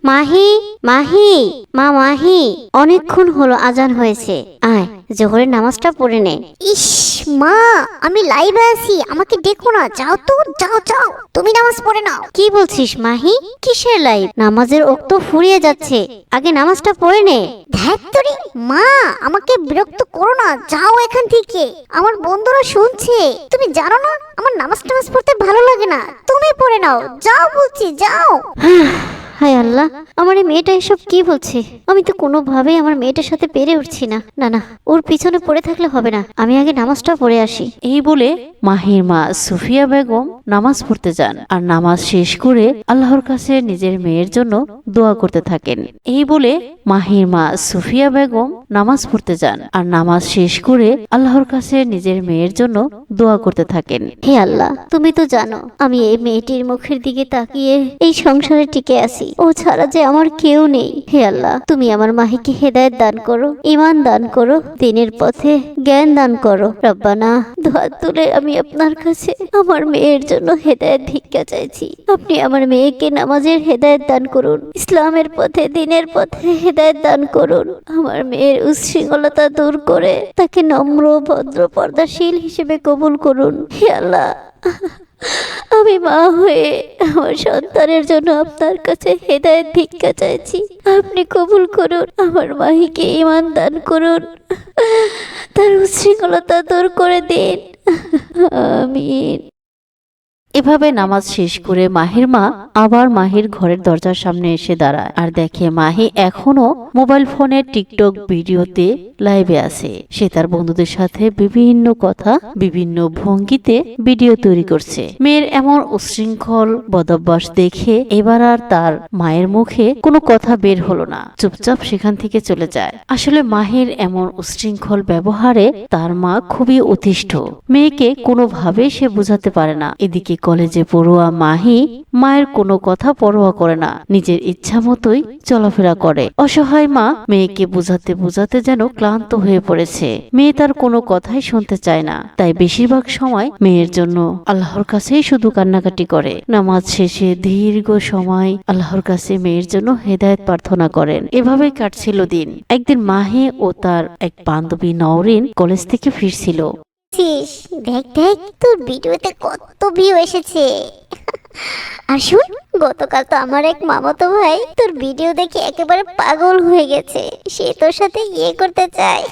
মাহি, মাহি, মা মাহি, অনেকক্ষণ হলো আজান হয়েছে, আয় জোহরের নামাজটা পড়ে নে। ইস মা, আমি লাইভে আছি, আমাকে ডেকো না। যাও তো, যাও যাও, তুমি নামাজ পড়ে নাও। কি বলছিস মাহি? কিসের লাইভ? নামাজের ওক্ত ফুরিয়ে যাচ্ছে, আগে নামাজটা পড়ে নে। ধ্যাত্তরি মা, আমাকে বিরক্ত করো না, যাও এখান থেকে। আমার বন্ধুরা শুনছে। তুমি জানো না আমার নামাজ পড়তে ভালো লাগে না। তুমি পড়ে নাও, যাও বলছি, যাও। হায় আল্লাহ, আমার এই মেয়েটা এসব কি বলছে? আমি তো কোনোভাবেই আমার মেয়েটার সাথে পেরে উঠছি না। না না, ওর পিছনে পড়ে থাকলে হবে না, আমি আগে নামাজটা পড়ে আসি। এই বলে মাহির মা সুফিয়া বেগম নামাজ পড়তে যান আর নামাজ শেষ করে আল্লাহর কাছে নিজের মেয়ের জন্য দোয়া করতে থাকেন। এই বলে মাহির মা সুফিয়া বেগম নামাজ পড়তে যান আর নামাজ শেষ করে আল্লাহর কাছে নিজের মেয়ের জন্য দোয়া করতে থাকেন। হে আল্লাহ, তুমি তো জানো আমি এই মেয়েটির মুখের দিকে তাকিয়ে এই সংসারে টিকে আছি, ও ছাড়া যে আমার কেউ নেই। হে আল্লাহ, তুমি আমার মাহিকে হেদায়েত দান করো, ঈমান দান করো, দ্বীনের পথে জ্ঞান দান করো। রব্বানা, দুহাত তুলে আমি আপনার কাছে আমার মেয়ের জন্য হেদায়েত ভিক্ষা চাইছি। আপনি আমার মেয়েকে নামাজের হেদায়েত দান করুন, ইসলামের পথে দ্বীনের পথে হেদায়েত দান করুন। আমার মেয়ের উচ্ছৃঙ্খলতা দূর করে তাকে নম্র, ভদ্র, পর্দাশীল হিসেবে কবুল করুন। হে আল্লাহ, আমি মা হয়ে আমার সন্তানের জন্য আপনার কাছে হেদায়েত ভিক্ষা চাইছি, আপনি কবুল করুন। আমার মাহিকে ঈমান দান করুন, তার উচ্ছৃঙ্খলতা দূর করে দিন, আমিন। এভাবে নামাজ শেষ করে মাহির মা আবার মাহির ঘরের দরজার সামনে এসে দাঁড়ায় আর দেখে মাহি এখনো মোবাইল ফোনে টিকটক ভিডিওতে লাইভে আছে। সে তার বন্ধুদের সাথে বিভিন্ন কথা বিভিন্ন ভঙ্গিতে ভিডিও তৈরি করছে। মেয়ের এমন উচ্ছৃঙ্খল বদভ্যাস দেখে এবার আর তার মায়ের মুখে কোনো কথা বের হলো না, চুপচাপ সেখান থেকে চলে যায়। আসলে মাহির এমন উচ্ছৃঙ্খল ব্যবহারে তার মা খুবই অতিষ্ঠ। মেয়েকে কোনোভাবে সে বোঝাতে পারে না। এদিকে কলেজে পড়ুয়া মাহি মায়ের কোনো কথা পরোয়া করে না, নিজের ইচ্ছা মতোই চলাফেরা করে। অসহায় মা মেয়েকে বোঝাতে বোঝাতে যেন ক্লান্ত হয়ে পড়েছে। মেয়ে তার কোনো কথাই শুনতে চায় না, তাই বেশিরভাগ সময় মেয়ের জন্য আল্লাহর কাছেই শুধু কান্নাকাটি করে। নামাজ শেষে দীর্ঘ সময় আল্লাহর কাছে মেয়ের জন্য হেদায়েত প্রার্থনা করেন। এভাবেই কাটছিল দিন। একদিন মাহি ও তার এক বান্ধবী নওরিন কলেজ থেকে ফিরছিল। দেখ দেখ, তোর ভিডিওতে কত ভিউ এসেছে। আর শুন, গতকাল তো আমার এক মামাতো ভাই তোর ভিডিও দেখে একেবারে পাগল হয়ে গেছে। সে তোর সাথে ইয়ে করতে চায়।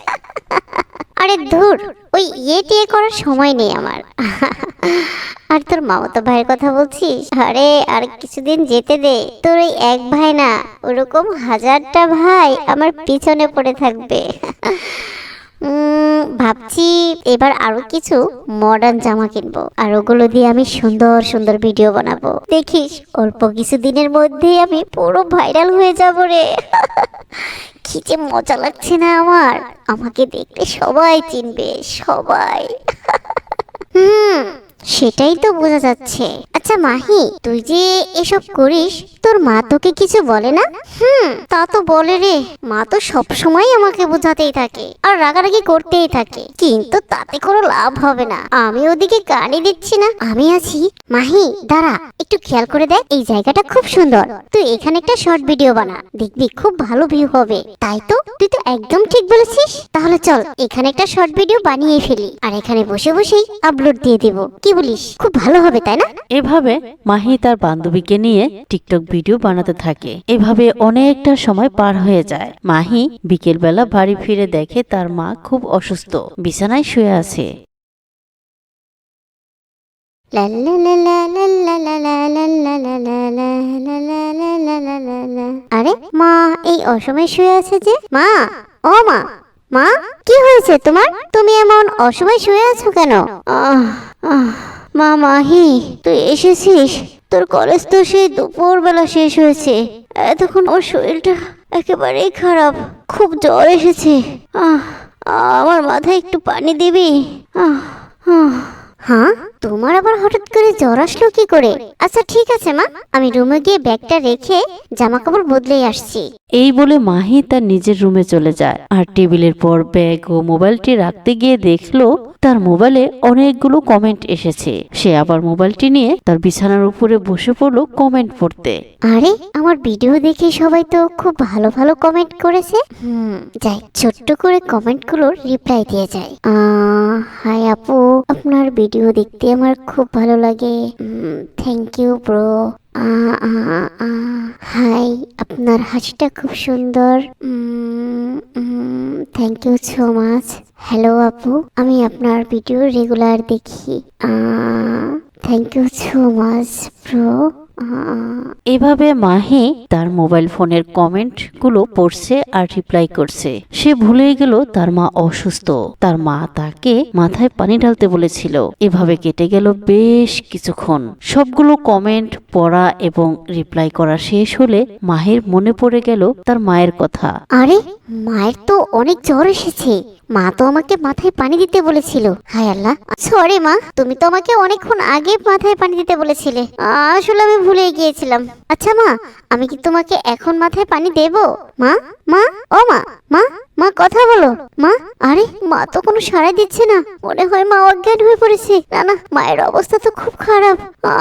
আরে ধুর, ওই টিয়ে করার সময় নেই আমার। আর তোর মামাতো ভাইয়ের কথা বলছিস? আরে আর কিছুদিন যেতে দে, তোর ওই এক ভাই না, ওরকম হাজারটা ভাই আমার পিছনে পড়ে থাকবে। ভাবছি এবার আরো কিছু মডার্ন জামা কিনবো, আর ওগুলো দিয়ে আমি সুন্দর সুন্দর ভিডিও বানাবো। দেখিস অল্প কিছু দিনের মধ্যে আমি পুরো ভাইরাল হয়ে যাব রে। কি যে মজা লাগছে না আমার, আমাকে দেখলে সবাই চিনবে, সবাই। সেটাই তো বোঝা যাচ্ছে। আচ্ছা মাহি, তুই যে এসব করিস, তোর মা তোকে কিছু বলে না? তা তো বলে রে, মা তো সব সময় আমাকে বোঝাতেই থাকে আর রাগারাগি করতেই থাকে, কিন্তু তাতে কোনো লাভ হবে না। আমি ওদিকে কানে দিচ্ছি না, আমি আছি। মাহি দাঁড়া, একটু খেয়াল করে দেখ, এই জায়গাটা খুব সুন্দর। তুই এখানে একটা শর্ট ভিডিও বানা, দেখবি খুব ভালো ভিউ হবে। তাই তো, তুই তো একদম ঠিক বলেছিস। তাহলে চল এখানে একটা শর্ট ভিডিও বানিয়ে ফেলি, আর এখানে বসে বসেই আপলোড দিয়ে দেব। কি বলিস? খুব ভালো হবে, তাই না? এভাবে মাহি তার বান্ধবীকে নিয়ে টিকটক ভিডিও বানাতে থাকে। এভাবে অনেকটা সময় পার হয়ে যায়। মাহি বিকেল বেলা বাড়ি ফিরে দেখে তার মা খুব অসুস্থ, বিছানায় শুয়ে আছে। আরে মা এই অসময়ে শুয়ে আছে যে? মা, ও মা, মা কি হয়েছে তোমার? তুমি এমন অসময়ে শুয়ে আছো কেন? মা মাহি, তুই এসেছিস? তোর কলেজ তো সেই দুপুর বেলা শেষ হয়েছে, এতক্ষণ ওর শরীরটা একেবারেই খারাপ, খুব জ্বর এসেছে। আমার মাথায় একটু পানি দিবি? হ্যাঁ, তোমার আবার হঠাৎ করে জ্বর আসলো কি করে? আচ্ছা ঠিক আছে মা, আমি রুমে গিয়ে ব্যাগটা রেখে জামা কাপড় বদলেই আসছি। এই বলে মাহি তার নিজের রুমে চলে যায় আর টেবিলের পর ব্যাগ ও মোবাইলটি রাখতে গিয়ে দেখলো তার মোবাইলে অনেকগুলো কমেন্ট এসেছে। সে আবার মোবাইলটি নিয়ে তার বিছানার উপরে বসে পড়লো কমেন্ট পড়তে। আরে আমার ভিডিও দেখে সবাই তো খুব ভালো ভালো কমেন্ট করেছে। যাই ছোট্ট করে কমেন্টগুলোর রিপ্লাই দিয়ে যায়। হাই আপু, আপনার ভিডিও দেখতে আমার খুব ভালো লাগে। Thank you bro. হাই, আপনার হাসিটা খুব সুন্দর। Thank you so much. Hello আপু, আমি আপনার ভিডিও রেগুলার দেখি। Thank you so much bro. এভাবে মাহি তার মোবাইল ফোনের কমেন্ট গুলো পড়ছে আর রিপ্লাই করছে। সে ভুলেই গেল তার মা অসুস্থ, তার মা তাকে মাথায় পানি ঢালতে বলেছিল। এভাবে কেটে গেল বেশ কিছুক্ষণ। সবগুলো কমেন্ট পড়া এবং রিপ্লাই করা শেষ হলে মাহির মনে পড়ে গেল তার মায়ের কথা। আরে মায়ের তো অনেক জ্বর এসেছে, মা তো আমাকে মাথায় পানি দিতে বলেছিল। হায় আল্লাহ, সরি মা, তুমি তো আমাকে অনেকক্ষণ আগে মাথায় পানি দিতে বলেছিলে। আসলে আমি ভুলে গিয়েছিলাম। আচ্ছা মা, আমি কি তোমাকে এখন মাথায় পানি দেব? মা মা ও মা মা মা কথা বলো মা। আরে মা তো কোনো সাড়াই দিচ্ছে না, মনে হয় মা অজ্ঞান হয়ে পড়েছে। না না, মায়ের অবস্থা তো খুব খারাপ।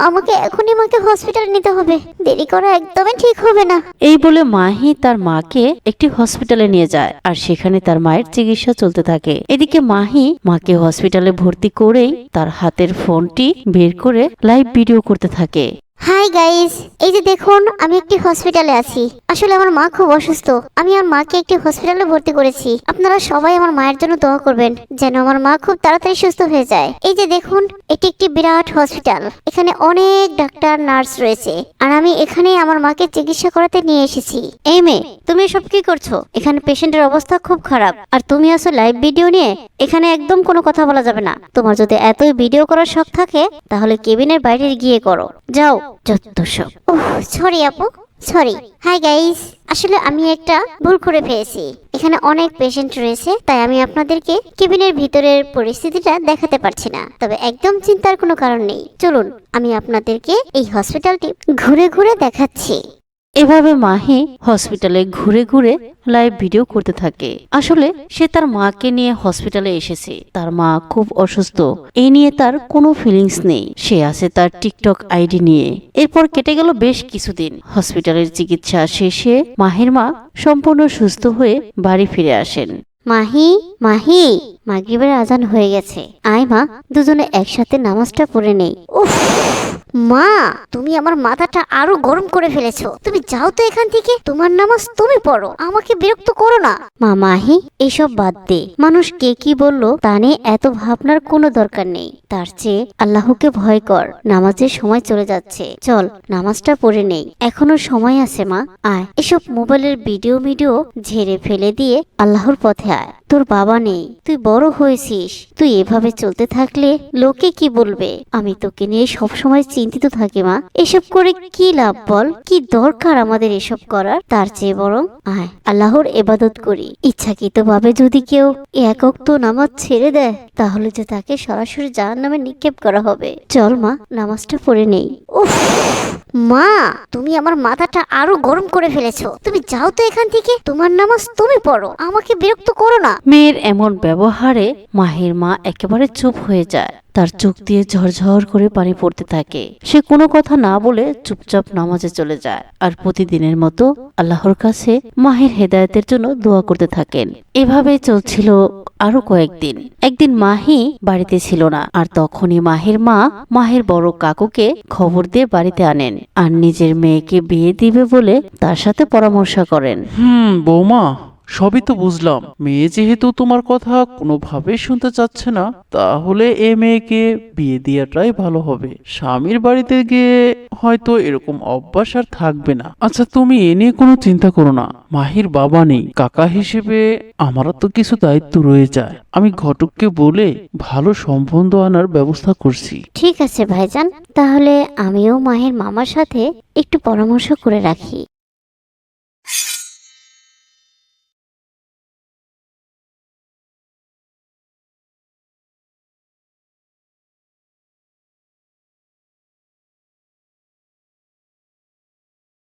আমাকে এখনই মাকে হসপিটালে নিতে হবে, দেরি করা একদমই ঠিক হবে না। এই বলে মাহি তার মাকে একটি হসপিটালে নিয়ে যায় আর সেখানে তার মায়ের চিকিৎসা চলতে থাকে। এদিকে মাহি মাকে হসপিটালে ভর্তি করেই তার হাতের ফোনটি বের করে লাইভ ভিডিও করতে থাকে। হাই গাইস, এই যে দেখুন আমি একটি হসপিটালে আছি। আসলে আমার মা খুব অসুস্থ, আমি আমার মাকে একটি হসপিটালে ভর্তি করেছি। আপনারা সবাই আমার মায়ের জন্য দোয়া করবেন যেন আমার মা খুব তাড়াতাড়ি সুস্থ হয়ে যায়। এই যে দেখুন, এটি একটি বিরাট হসপিটাল, এখানে অনেক ডাক্তার নার্স রয়েছে আর আমি এখানে আমার মাকে চিকিৎসা করাতে নিয়ে এসেছি। এই মেয়ে, তুমি এসব কি করছো? এখানে পেশেন্টের অবস্থা খুব খারাপ আর তুমি আসো লাইভ ভিডিও নিয়ে। এখানে একদম কোনো কথা বলা যাবে না। তোমার যদি এতই ভিডিও করার শখ থাকে তাহলে কেবিনের বাইরে গিয়ে করো, যাও। যত সব। সরি আপু, সরি। হাই গাইস, আসলে আমি একটা ভুল করে ফেলেছি। এখানে অনেক পেশেন্ট রয়েছে, তাই আমি আপনাদেরকে কেবিনের ভিতরের পরিস্থিতিটা দেখাতে পারছি না। তবে একদম চিন্তার কোনো কারণ নেই, চলুন আমি আপনাদেরকে এই হসপিটালটি ঘুরে ঘুরে দেখাচ্ছি। এভাবে মাহি হসপিটালে ঘুরে ঘুরে লাইভ ভিডিও করতে থাকে। আসলে সে তার মাকে নিয়ে হসপিটালে এসেছে। তার মা খুব অসুস্থ, এই নিয়ে তার কোনো ফিলিংস নেই। সে আছে তার টিকটক আইডি নিয়ে। এরপর কেটে গেল বেশ কিছুদিন। হসপিটালের চিকিৎসা শেষে মাহির মা সম্পূর্ণ সুস্থ হয়ে বাড়ি ফিরে আসেন। মাহি, মাহি, মাগরিবের আজান হয়ে গেছে। আয় মা, দুজনে একসাথে নামাজটা পড়ে নেই। উফ মা, তুমি আমার মাথাটা আরো গরম করে ফেলেছো। তুমি যাও তো এখান থেকে, তোমার নামাজ তুমি পড়ো, আমাকে বিরক্ত করো না। মা, মাহি, এসব বাদ দে। মানুষ কে কি বললো তা নিয়ে এত ভাবনার কোনো দরকার নেই। তার চেয়ে আল্লাহকে ভয় কর। নামাজের সময় চলে যাচ্ছে, চল নামাজটা পড়ে নেই। এখনো সময় আছে মা, আয়। এসব মোবাইলের ভিডিও ঝেড়ে ফেলে দিয়ে আল্লাহর পথে আয়। তোর বাবা নেই, তুই বড় হয়েছিস। তুই এভাবে চলতে থাকলে লোকে কি বলবে? আমি তোকে নিয়ে সবসময় চিন্তিত থাকি মা। এসব করে কি লাভ বল? কি দরকার আমাদের এসব করার? তার চেয়ে বরং আয় আল্লাহর ইবাদত করি। ইচ্ছাকৃতভাবে যদি কেউ এক ওয়াক্ত নামাজ ছেড়ে দেয় তাহলে যে তাকে সরাসরি জাহান্নামে নিক্ষেপ করা হবে। চল মা, নামাজটা পড়ে নেই। উফ মা, তুমি আমার মাথাটা আরো গরম করে ফেলেছো। তুমি যাও তো এখান থেকে, তোমার নামাজ তুমি পড়ো, আমাকে বিরক্ত করো না। মেয়ের এমন ব্যবহারে মাহির মা একেবারে চুপ হয়ে যায়। তার চোখ দিয়ে ঝরঝর করে পানি পড়তে থাকে। সে কোনো কথা না বলে চুপচাপ নামাজে চলে যায় আর প্রতিদিনের মতো আল্লাহর কাছে মাহির হেদায়েতের জন্য দোয়া করতে থাকেন। এভাবে চলছিল আরো কয়েকদিন। একদিন মাহি বাড়িতে ছিল না আর তখনই মাহির মা মাহির বড় কাকুকে খবর দিয়ে বাড়িতে আনেন আর নিজের মেয়েকে বিয়ে দিবে বলে তার সাথে পরামর্শ করেন। বৌমা, সবই তো বুঝলাম। মেয়ে যেহেতু তোমার কথা কোনোভাবেই শুনতে চাচ্ছে না, তাহলে এ মেয়েকে বিয়ে দেওয়াটাই ভালো হবে। স্বামীর বাড়িতে গিয়ে হয়তো এরকম অভ্যাস আর থাকবে না। আচ্ছা, তুমি এ নিয়ে কোনো চিন্তা করো না। মাহির বাবা নেই, কাকা হিসেবে আমারও তো কিছু দায়িত্ব রয়ে যায়। আমি ঘটককে বলে ভালো সম্বন্ধ আনার ব্যবস্থা করছি। ঠিক আছে ভাইজান, তাহলে আমিও মাহির মামার সাথে একটু পরামর্শ করে রাখি।